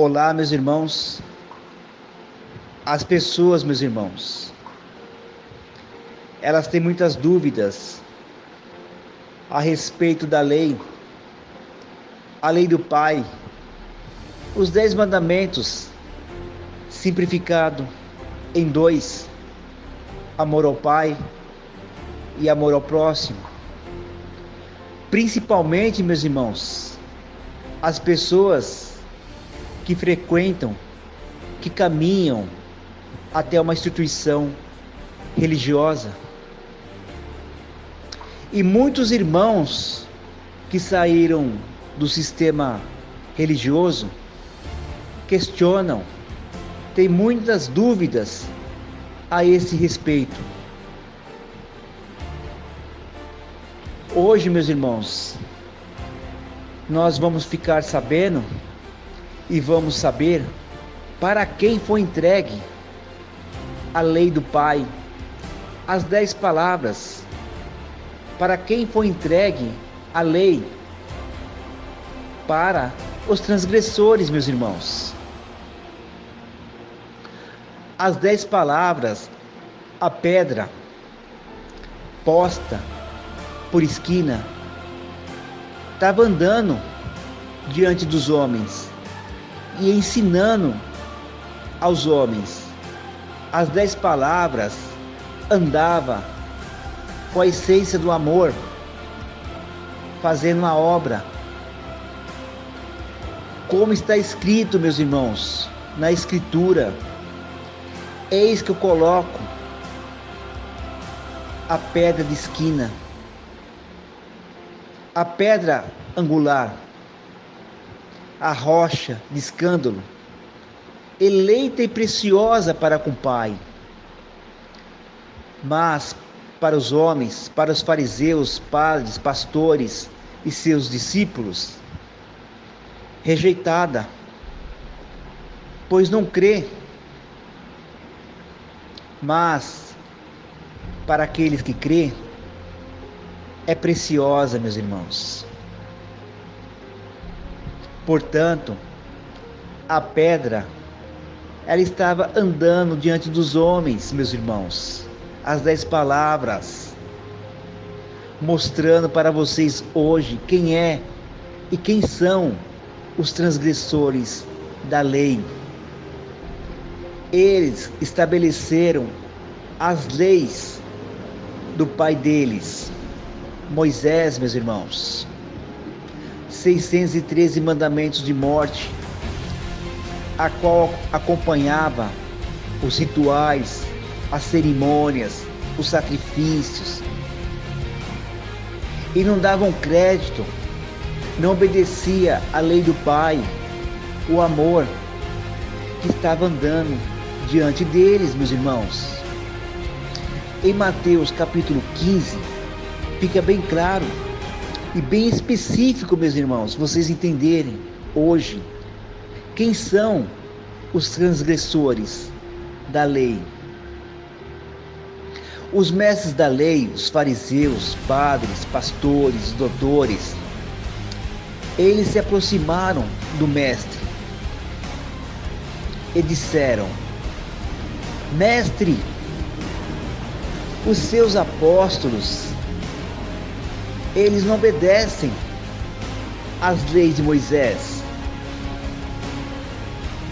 Olá, meus irmãos. As pessoas, meus irmãos, elas têm muitas dúvidas a respeito da lei, a lei do Pai, os 10 mandamentos, simplificado em 2, amor ao Pai e amor ao próximo. Principalmente, meus irmãos, as pessoas que frequentam, que caminham até uma instituição religiosa. E muitos irmãos que saíram do sistema religioso questionam, têm muitas dúvidas a esse respeito. Hoje, meus irmãos, nós vamos ficar sabendo e vamos saber para quem foi entregue a lei do Pai, as 10 palavras, para quem foi entregue a lei, para os transgressores, meus irmãos. As 10 palavras, a pedra posta por esquina, estava andando diante dos homens e ensinando aos homens. As 10 palavras andava com a essência do amor, fazendo uma obra. Como está escrito, meus irmãos, na Escritura: eis que eu coloco a pedra de esquina, a pedra angular, a rocha de escândalo, eleita e preciosa para com o Pai. Mas para os homens, para os fariseus, padres, pastores e seus discípulos, rejeitada, pois não crê. Mas para aqueles que crê, é preciosa, meus irmãos. Portanto, a pedra, ela estava andando diante dos homens, meus irmãos, as 10 palavras, mostrando para vocês hoje quem é e quem são os transgressores da lei. Eles estabeleceram as leis do pai deles, Moisés, meus irmãos. 613 mandamentos de morte, a qual acompanhava os rituais, as cerimônias, os sacrifícios. E não davam crédito, não obedecia à lei do Pai, o amor que estava andando diante deles, meus irmãos. Em Mateus capítulo 15, fica bem claro e bem específico, meus irmãos, vocês entenderem hoje quem são os transgressores da lei. Os mestres da lei, os fariseus, padres, pastores, doutores, eles se aproximaram do mestre e disseram: mestre, os seus apóstolos, eles não obedecem às leis de Moisés.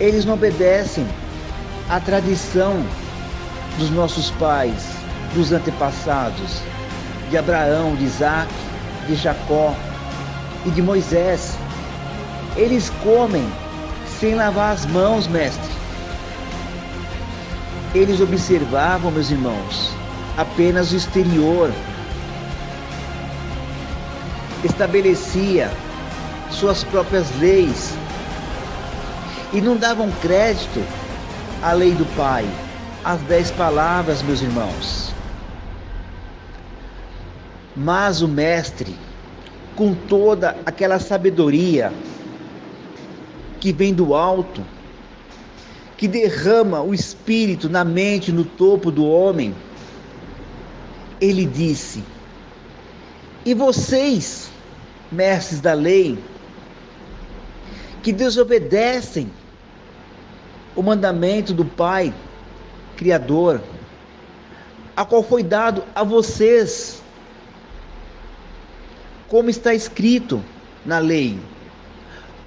Eles não obedecem à tradição dos nossos pais, dos antepassados, de Abraão, de Isaac, de Jacó e de Moisés. Eles comem sem lavar as mãos, mestre. Eles observavam, meus irmãos, apenas o exterior. Estabelecia suas próprias leis e não davam crédito à lei do Pai, às 10 palavras, meus irmãos. Mas o mestre, com toda aquela sabedoria que vem do alto, que derrama o Espírito na mente, no topo do homem, ele disse: e vocês, mestres da lei, que desobedecem o mandamento do Pai Criador, a qual foi dado a vocês, como está escrito na lei: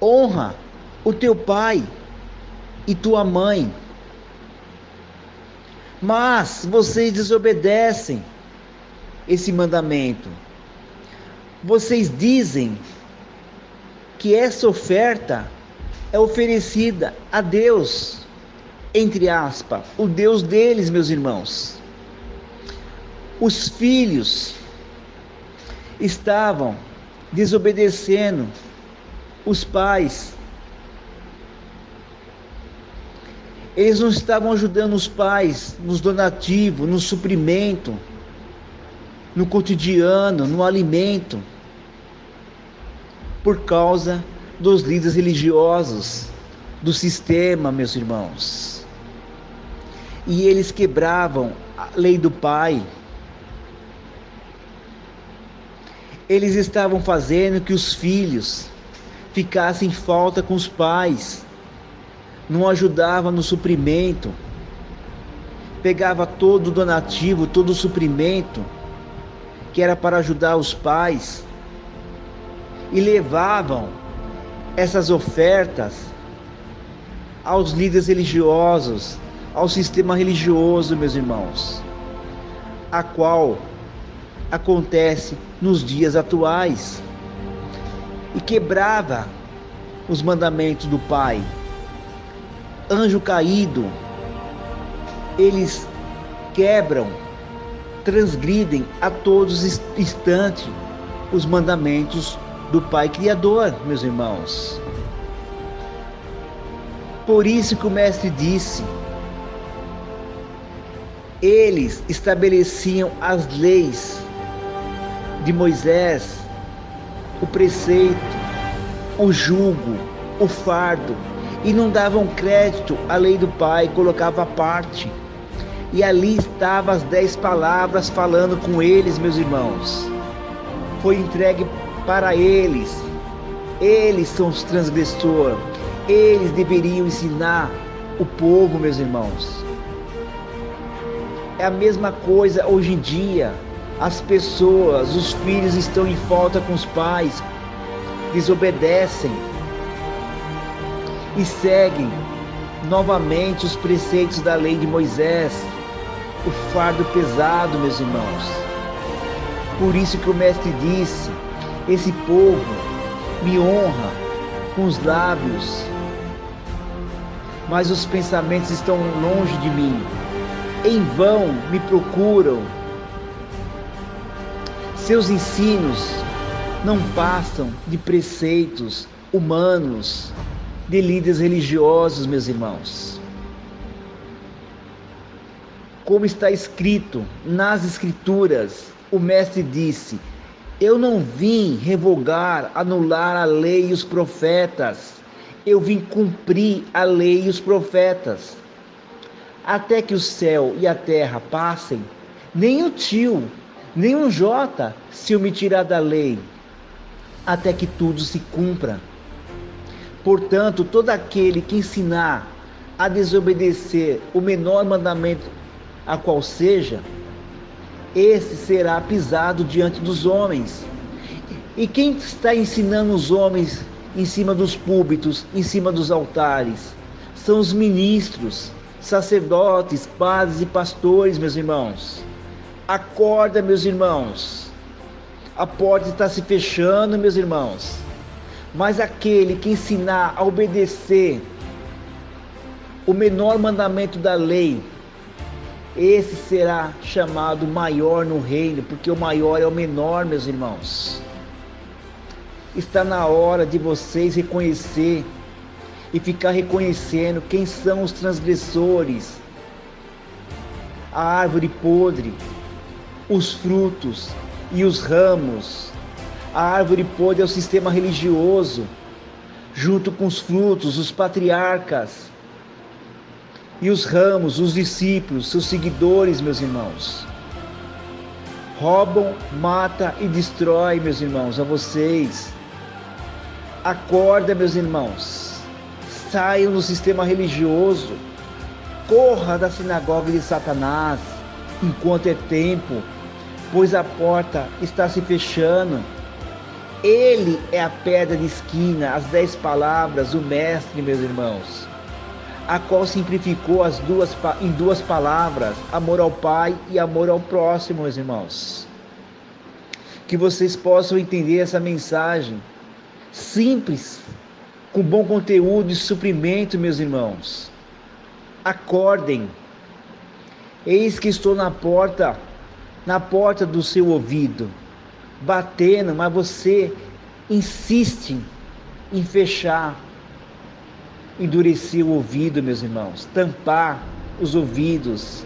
honra o teu pai e tua mãe. Mas vocês desobedecem esse mandamento. Vocês dizem que essa oferta é oferecida a Deus, entre aspas, o Deus deles, meus irmãos. Os filhos estavam desobedecendo os pais. Eles não estavam ajudando os pais nos donativos, no suprimento, no cotidiano, no alimento, por causa dos líderes religiosos, do sistema, meus irmãos. E eles quebravam a lei do Pai. Eles estavam fazendo que os filhos ficassem em falta com os pais, não ajudavam no suprimento, pegava todo o donativo, todo o suprimento que era para ajudar os pais e levavam essas ofertas aos líderes religiosos, ao sistema religioso, meus irmãos, a qual acontece nos dias atuais, e quebrava os mandamentos do Pai. Anjo caído, eles quebram, transgridem a todos instantes os mandamentos do Pai Criador, meus irmãos. Por isso que o Mestre disse: eles estabeleciam as leis de Moisés, o preceito, o jugo, o fardo, e não davam crédito à lei do Pai, colocava à parte. E ali estavam as 10 palavras falando com eles, meus irmãos. Foi entregue para eles. Eles são os transgressores. Eles deveriam ensinar o povo, meus irmãos. É a mesma coisa hoje em dia. As pessoas, os filhos estão em falta com os pais, desobedecem e seguem novamente os preceitos da lei de Moisés, o fardo pesado, meus irmãos. Por isso que o Mestre disse: esse povo me honra com os lábios, mas os pensamentos estão longe de mim. Em vão me procuram. Seus ensinos não passam de preceitos humanos, de líderes religiosos, meus irmãos. Como está escrito nas Escrituras, o Mestre disse: eu não vim revogar, anular a lei e os profetas, eu vim cumprir a lei e os profetas. Até que o céu e a terra passem, nem o tio, nem um jota se eu me tirar da lei, até que tudo se cumpra. Portanto, todo aquele que ensinar a desobedecer o menor mandamento, a qual seja, esse será pisado diante dos homens. E quem está ensinando os homens em cima dos púlpitos, em cima dos altares? São os ministros, sacerdotes, padres e pastores, meus irmãos. Acorda, meus irmãos. A porta está se fechando, meus irmãos. Mas aquele que ensinar a obedecer o menor mandamento da lei, esse será chamado maior no reino, porque o maior é o menor, meus irmãos. Está na hora de vocês reconhecer e ficar reconhecendo quem são os transgressores, a árvore podre, os frutos e os ramos. A árvore podre é o sistema religioso, junto com os frutos, os patriarcas, e os ramos, os discípulos, seus seguidores, meus irmãos. Roubam, mata e destrói, meus irmãos, a vocês. Acorda, meus irmãos. Saiam do sistema religioso. Corra da sinagoga de Satanás enquanto é tempo, pois a porta está se fechando. Ele é a pedra de esquina, as 10 palavras, o Mestre, meus irmãos, a qual simplificou em duas palavras: amor ao Pai e amor ao próximo, meus irmãos. Que vocês possam entender essa mensagem simples, com bom conteúdo e suprimento, meus irmãos. Acordem. Eis que estou na porta do seu ouvido, batendo, mas você insiste em fechar, endurecer o ouvido, meus irmãos, tampar os ouvidos,